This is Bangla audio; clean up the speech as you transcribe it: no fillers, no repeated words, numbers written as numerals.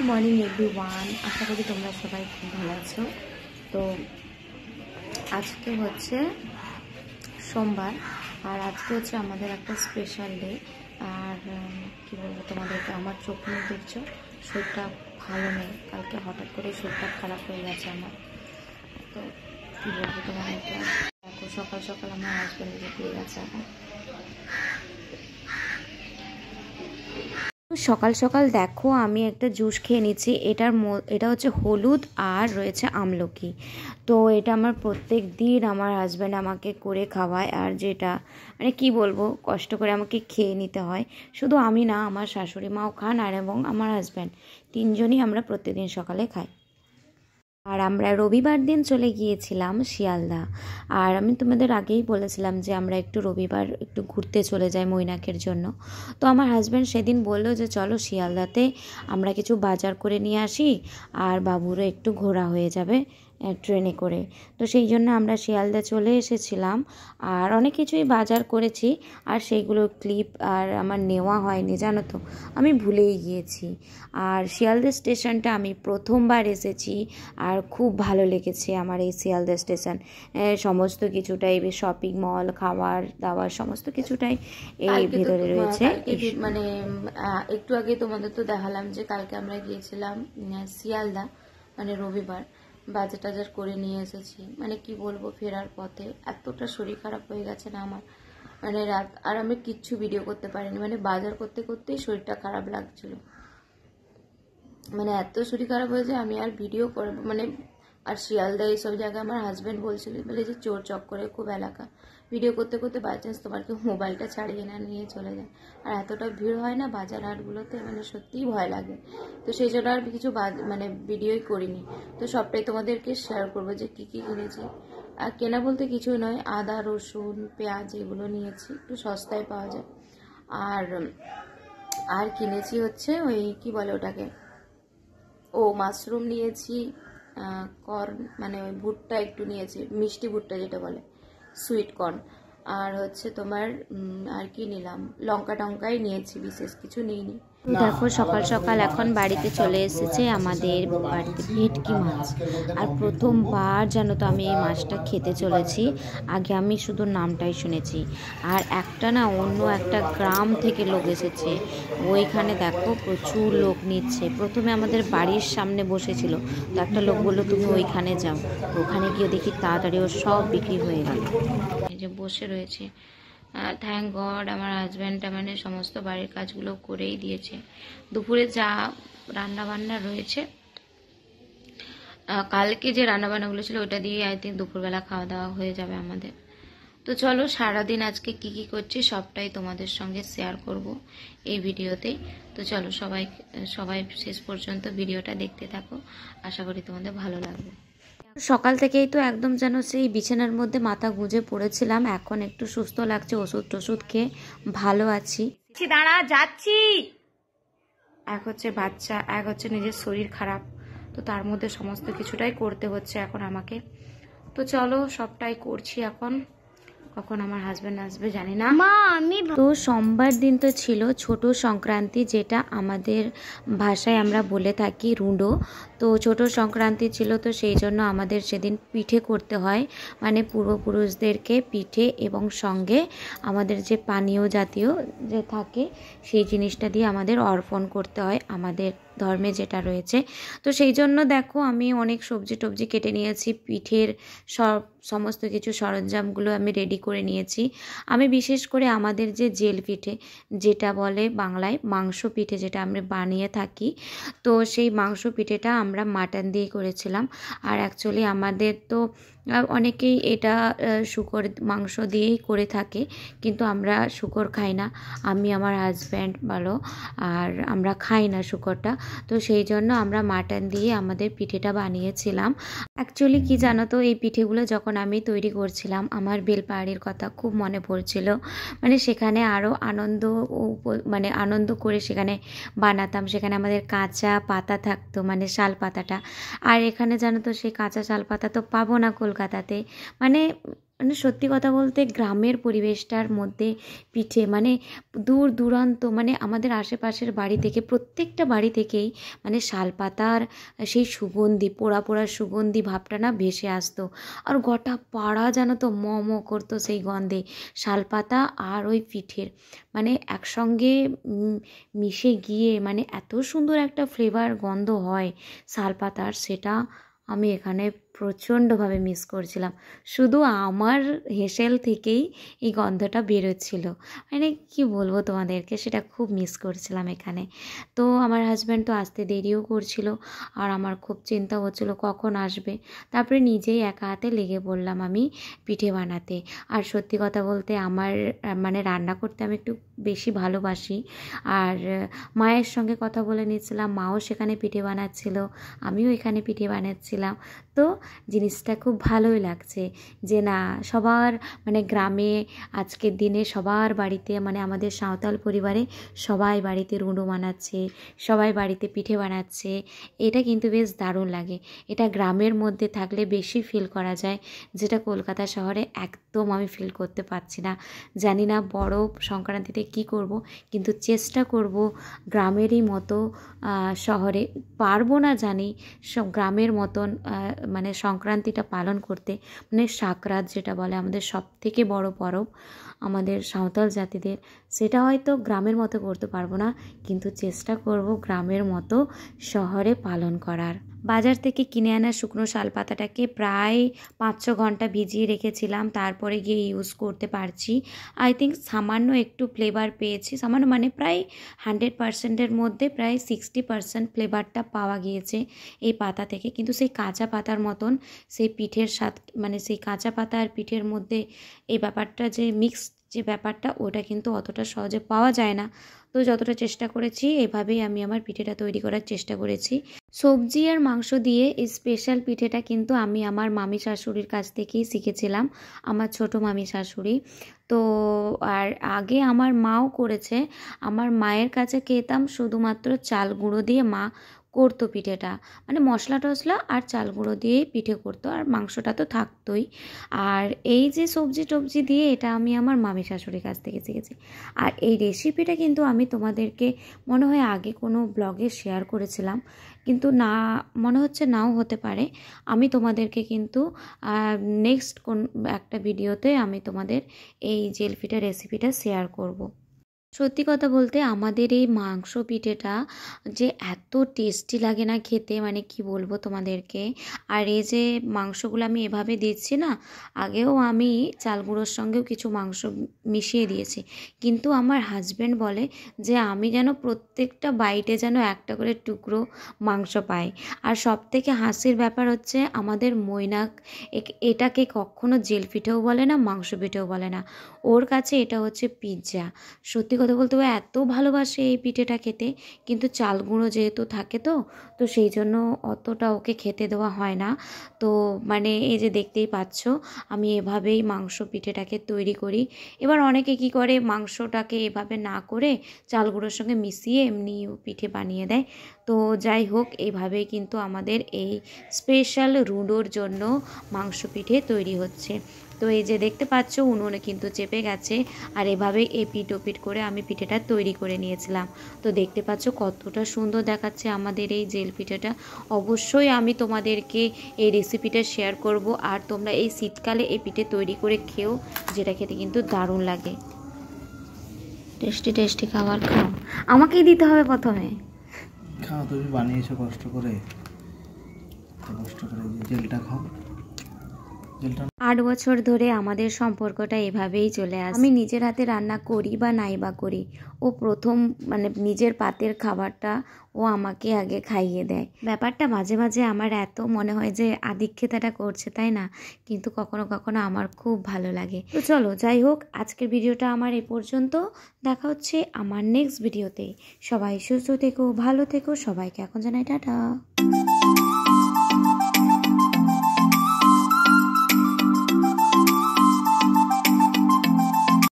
মর্নিং এভরিওয়ান, আশা করি তোমরা সবাই খুব ভালো আছো। তো আজকে হচ্ছে সোমবার, আর আজকে হচ্ছে আমাদের একটা স্পেশাল ডে। আর কি বলবো তোমাদেরকে, আমার চোখ মুখ দেখছো, শরীরটা ভালো নেই। কালকে হঠাৎ করে শরীরটা খারাপ হয়ে গেছে আমার। তো কী বলবো তোমাদেরকে, দেখো সকাল সকাল আমার হাজব্যান্ডকে পেয়ে গেছে এখন। সকাল সকাল দেখো আমি একটা জুস খেয়ে নিচ্ছি। এটা হচ্ছে হলুদ আর রয়েছে আমলকি। তো এটা আমার প্রত্যেক দিন আমার হাজব্যান্ড আমাকে করে খাওয়ায়, আর যেটা মানে কি বলবো, কষ্ট করে আমাকে খেয়ে নিতে হয়। শুধু আমি না, আমার শাশুড়ি মাও খান, আর এবং আমার হাজব্যান্ড, তিনজনই আমরা প্রত্যেকদিন সকালে খাই। আর আমরা রবিবার দিন চলে গিয়েছিলাম শিয়ালদা। আর আমি তোমাদের আগেই বলেছিলাম যে আমরা একটু রবিবার একটু ঘুরতে চলে যাই মৈনাকের জন্য। তো আমার হাজব্যান্ড সেদিন বললো যে চলো শিয়ালদাতে আমরা কিছু বাজার করে নিয়ে আসি, আর বাবুরও একটু ঘোরা হয়ে যাবে ট্রেনে করে। তো সেই জন্য আমরা শিয়ালদা চলে এসেছিলাম, আর অনেক কিছুই বাজার করেছি, আর সেইগুলো ক্লিপ আর আমার নেওয়া হয়নি, জানো তো, আমি ভুলেই গিয়েছি। আর শিয়ালদা স্টেশনটা আমি প্রথমবার এসেছি, আর খুব ভালো লেগেছে আমার এই শিয়ালদা স্টেশন। সমস্ত কিছুটাই শপিং মল, খাবার দাবার সমস্ত কিছুটাই এই ভিতরে রয়েছে। মানে একটু আগে তোমাদের তো দেখালাম যে কালকে আমরা গিয়েছিলাম শিয়ালদা, মানে রবিবার, বাজার টাজার করে নিয়ে এসেছি। মানে কি বলবো, ফেরার পথে এতটা শরীর খারাপ হয়ে গেছে না আমার, মানে রাত আর আমি কিচ্ছু ভিডিও করতে পারিনি। মানে বাজার করতে করতেই শরীরটা খারাপ লাগছিল, মানে এত শরীর খারাপ হয়েছে আমি আর ভিডিও করবো মানে। আর শিয়ালদা এইসব জায়গায় আমার হাজব্যান্ড বলছিল বলে যে চোর চক্করে খুব এলাকা, ভিডিও করতে করতে বাই চান্স তোমার কেউ মোবাইলটা ছাড়িয়ে না নিয়ে চলে যায়। আর এতটা ভিড় হয় না বাজার হাটগুলোতে, মানে সত্যিই ভয় লাগে। তো সেই জন্য আর কিছু মানে ভিডিওই করিনি। তো সবটাই তোমাদেরকে শেয়ার করবো যে কী কী কিনেছি। আর কেনা বলতে কিছুই নয়, আদা রসুন পেঁয়াজ এগুলো নিয়েছি, একটু সস্তায় পাওয়া যায়। আর আর কিনেছি হচ্ছে ওই কি বলে ওটাকে, মাশরুম নিয়েছি, কর্ন মানে ওই ভুট্টা একটু নিয়েছি, মিষ্টি ভুট্টা যেটা বলে, সুইট কর্ন। আর হচ্ছে তোমার আর কি নিলাম, লঙ্কা টঙ্কাই নিয়েছি, বিশেষ কিছু নিইনি। দেখো সকাল সকাল এখন বাড়িতে চলে এসেছে আমাদের বাড়িতে ভেটকি মাছ। আর প্রথমবার জানো তো আমি এই মাছটা খেতে চলেছি। আগে আমি শুধু নামটাই শুনেছি। আর একটা না অন্য একটা গ্রাম থেকে লোক এসেছে, ওইখানে দেখো প্রচুর লোক নিচ্ছে। প্রথমে আমাদের বাড়ির সামনে বসেছিল, তো একটা লোক বললো তুমি ওইখানে যাও। ওখানে গিয়ে দেখি তাড়াতাড়ি ও সব বিক্রি হয়ে গেল। এই যে বসে রয়েছে, থ্যাংক গড আমার হাজব্যান্ডটা মানে সমস্ত বাড়ির কাজগুলো করেই দিয়েছে। দুপুরে যা রান্না বান্না রয়েছে, কালকে যে রান্না বান্নাগুলো ছিল ওটা দিয়ে আই থিঙ্ক দুপুরবেলা খাওয়া দাওয়া হয়ে যাবে আমাদের। তো চলো সারাদিন আজকে কি কি করছি সবটাই তোমাদের সঙ্গে শেয়ার করব এই ভিডিওতে। তো চলো সবাই শেষ পর্যন্ত ভিডিওটা দেখতে থাকো, আশা করি তোমাদের ভালো লাগবে। সকাল থেকেই তো একদম যেন সেই বিছানার মধ্যে মাথা গুঁজে পড়েছিলাম, এখন একটু সুস্থ লাগছে, ওষুধ টষুধ খেয়ে ভালো আছি। দাঁড়া যাচ্ছি। এক হচ্ছে বাচ্চা, এক হচ্ছে নিজের শরীর খারাপ, তো তার মধ্যে সমস্ত কিছুটাই করতে হচ্ছে এখন আমাকে। তো চলো সবটাই করছি এখন, কখন আমার হাজব্যান্ড আসবে জানি না। তো সোমবার দিন তো ছিল ছোট সংক্রান্তি, যেটা আমাদের ভাষায় আমরা বলে থাকি রুঁডো। তো ছোট সংক্রান্তি ছিল, তো সেই জন্য আমাদের সেদিন পিঠে করতে হয়, মানে পূর্বপুরুষদেরকে পিঠে এবং সঙ্গে আমাদের যে পানীয় জাতীয় যে থাকে সেই জিনিসটা দিয়ে আমাদের অর্পণ করতে হয় আমাদের ধর্মে যেটা রয়েছে। তো সেই জন্য দেখো আমি অনেক সবজি টবজি কেটে নিয়েছি, পিঠের সমস্ত কিছু সরঞ্জামগুলো আমি রেডি করে নিয়েছি। আমি বিশেষ করে আমাদের যে জেল পিঠে যেটা বলে বাংলায় মাংস পিঠে, যেটা আমরা বানিয়ে থাকি, তো সেই মাংস পিঠেটা আমরা মাটন দিয়ে করেছিলাম। আর অ্যাকচুয়ালি আমাদের তো অনেকেই এটা শূকর মাংস দিয়েই করে থাকে, কিন্তু আমরা শূকর খাই না, আমি আমার হাজব্যান্ড বলো, আর আমরা খাই না শূকরটা। তো সেই জন্য আমরা মাটন দিয়ে আমাদের পিঠেটা বানিয়েছিলাম। অ্যাকচুয়ালি কি জানো তো, এই পিঠেগুলো যখন আমি তৈরি করছিলাম আমার বেলপাহাড়ির কথা খুব মনে পড়ছিল। মানে সেখানে আরও মানে আনন্দ করে সেখানে বানাতাম। সেখানে আমাদের কাঁচা পাতা থাকতো, মানে শাল পাতাটা। আর এখানে জানো তো সেই কাঁচা শাল পাতা তো পাবো না কলকাতাতে, মানে মানে সত্যি কথা বলতে গ্রামের পরিবেশটার মধ্যে পিঠে মানে দূর দূরান্ত মানে আমাদের আশেপাশের বাড়ি থেকে প্রত্যেকটা বাড়ি থেকেই মানে শালপাতার সেই সুগন্ধি পোড়া পোড়া সুগন্ধি ভাবটা না ভেসে আসতো। আর গোটা পাড়া যেন তো ম ম করতো সেই গন্ধে, শালপাতা আর ওই পিঠের মানে একসঙ্গে মিশে গিয়ে মানে এত সুন্দর একটা ফ্লেভার গন্ধ হয় শালপাতার, সেটা আমি এখানে প্রচণ্ডভাবে মিস করছিলাম। শুধু আমার হেসেল থেকেই এই গন্ধটা বেরোচ্ছিল, মানে কি বলবো তোমাদেরকে, সেটা খুব মিস করছিলাম এখানে। তো আমার হাজব্যান্ড তো আসতে দেরিও করছিল, আর আমার খুব চিন্তা হচ্ছিল কখন আসবে। তারপরে নিজেই একা হাতে লেগে পড়লাম আমি পিঠে বানাতে। আর সত্যি কথা বলতে আমার মানে রান্না করতে আমি একটু বেশি ভালোবাসি। আর মায়ের সঙ্গে কথা বলে নিয়েছিলাম, মাও সেখানে পিঠে বানাচ্ছিল, আমিও এখানে পিঠে বানাচ্ছিলাম। তো জিনিসটা খুব ভালোই লাগছে যে না সবার মানে গ্রামে আজকের দিনে সবার বাড়িতে মানে আমাদের সাঁওতাল পরিবারে সবাই বাড়িতে রুঁড়ো বানাচ্ছে, সবাই বাড়িতে পিঠে বানাচ্ছে। এটা কিন্তু বেশ দারুণ লাগে। এটা গ্রামের মধ্যে থাকলে বেশি ফিল করা যায়, যেটা কলকাতা শহরে একদম আমি ফিল করতে পারছি না। জানি না বড় সংক্রান্তিতে কি করব, কিন্তু চেষ্টা করব গ্রামেরই মতো শহরে পারবো না জানি সব গ্রামের মতন মানে সংক্রান্তিটা পালন করতে। মানে সাকরাত যেটা বলে আমাদের সবথেকে বড় পরব আমাদের সাঁওতাল জাতিদের, সেটা হয়তো গ্রামের মতো করতে পারবো না, কিন্তু চেষ্টা করব গ্রামের মতো শহরে পালন করার। বাজার থেকে কিনে আনা শুকনো শালপাতাটাকে প্রায় 5-6 ঘন্টা ভিজিয়ে রেখেছিলাম, তারপরে গিয়ে ইউজ করতে পারছি। আই থিঙ্ক সামান্য একটু ফ্লেভার পেয়েছি, সামান্য মানে প্রায় 100%-এর মধ্যে প্রায় 60% ফ্লেভারটা পাওয়া গিয়েছে এই পাতা থেকে। কিন্তু সেই কাঁচা পাতার মতন সেই পিঠের স্বাদ মানে সেই কাঁচা পাতা আর পিঠের মধ্যে এই ব্যাপারটা যে মিক্স যে ব্যাপারটা ওটা কিন্তু অতটা সহজে পাওয়া যায় না। তো যতটা চেষ্টা করেছি এভাবেই আমি আমার পিঠেটা তৈরি করার চেষ্টা করেছি। সবজি আর মাংস দিয়ে এই স্পেশাল পিঠেটা কিন্তু আমি আমার মামি শাশুড়ির কাছ থেকেই শিখেছিলাম, আমার ছোট মামি শাশুড়ি। তো আর আগে আমার মাও করেছে, আমার মায়ের কাছে খেতাম শুধুমাত্র চাল গুঁড়ো দিয়ে মা করতো পিঠেটা, মানে মশলা টশলা আর চাল গুঁড়ো দিয়েই পিঠে করতো, আর মাংসটা তো থাকতোই। আর এই যে সবজি টবজি দিয়ে এটা আমি আমার মামি শাশুড়ির কাছ থেকে শিখেছি। আর এই রেসিপিটা কিন্তু আমি তোমাদেরকে মনে হয় আগে কোনো ব্লগে শেয়ার করেছিলাম, কিন্তু না মনে হচ্ছে নাও হতে পারে। আমি তোমাদেরকে কিন্তু নেক্সট কোন একটা ভিডিওতে আমি তোমাদের এই জেলপিঠা রেসিপিটা শেয়ার করব। সত্যি কথা বলতে আমাদের এই মাংস পিঠেটা যে এত টেস্টি লাগে না খেতে, মানে কি বলবো তোমাদেরকে। আর এই যে মাংসগুলো আমি এভাবে দিচ্ছি না, আগেও আমি চাল গুঁড়োর সঙ্গেও কিছু মাংস মিশিয়ে দিয়েছি, কিন্তু আমার হাজব্যান্ড বলে যে আমি যেন প্রত্যেকটা বাইটে যেন একটা করে টুকরো মাংস পাই। আর সব থেকে হাসির ব্যাপার হচ্ছে আমাদের মৈনাক এটাকে কখনো জেল পিঠেও বলে না, মাংস পিঠেও বলে না, ওর কাছে এটা হচ্ছে পিৎজা। সত্যি কথা বলতে ও এত ভালোবাসে এই পিঠেটা খেতে, কিন্তু চাল গুঁড়ো যেহেতু থাকে তো সেই জন্য অতটা ওকে খেতে দেওয়া হয় না। তো মানে এই যে দেখতেই পাচ্ছ আমি এভাবেই মাংস পিঠেটাকে তৈরি করি। এবার অনেকে কি করে মাংসটাকে এভাবে না করে চাল গুঁড়োর সঙ্গে মিশিয়ে এমনি পিঠে বানিয়ে দেয়। তো যাই হোক এইভাবেই কিন্তু আমাদের এই স্পেশাল রুডোর জন্য মাংস পিঠে তৈরি হচ্ছে। তো এই যে দেখতে পাচ্ছ উনুনে কিন্তু চেপে গেছে, আর এভাবে এপিট ওপিট করে আমি পিঠেটা তৈরি করে নিয়েছিলাম। তো দেখতে পাচ্ছ কতটা সুন্দর দেখাচ্ছে আমাদের এই জেল পিঠেটা। অবশ্যই আমি তোমাদেরকে এই রেসিপিটা শেয়ার করব, আর তোমরা এই শীতকালে এই পিঠে তৈরি করে খেও, যেটা খেতে কিন্তু দারুণ লাগে। টেস্টি টেস্টি খাবার খাও, আমাকেই দিতে হবে প্রথমে। খাও, তুমি বানিয়েছো কষ্ট করে জেলটা খাও। 8 বছর ধরে আমাদের সম্পর্কটা এভাবেই চলে আসে। আমি নিজের হাতে রান্না করি বা নাই বা করি, ও প্রথম মানে নিজের পাতের খাবারটা ও আমাকে আগে খাইয়ে দেয়। ব্যাপারটা মাঝে মাঝে আমার এত মনে হয় যে আধিক্যতাটা করছে, তাই না? কিন্তু কখনো কখনো আমার খুব ভালো লাগে। তো চলো যাই হোক, আজকের ভিডিওটা আমার এ পর্যন্ত। দেখা হচ্ছে আমার নেক্সট ভিডিওতে। সবাই সুস্থ থেকো, ভালো থেকো, সবাইকে এখন জানাই টাটা।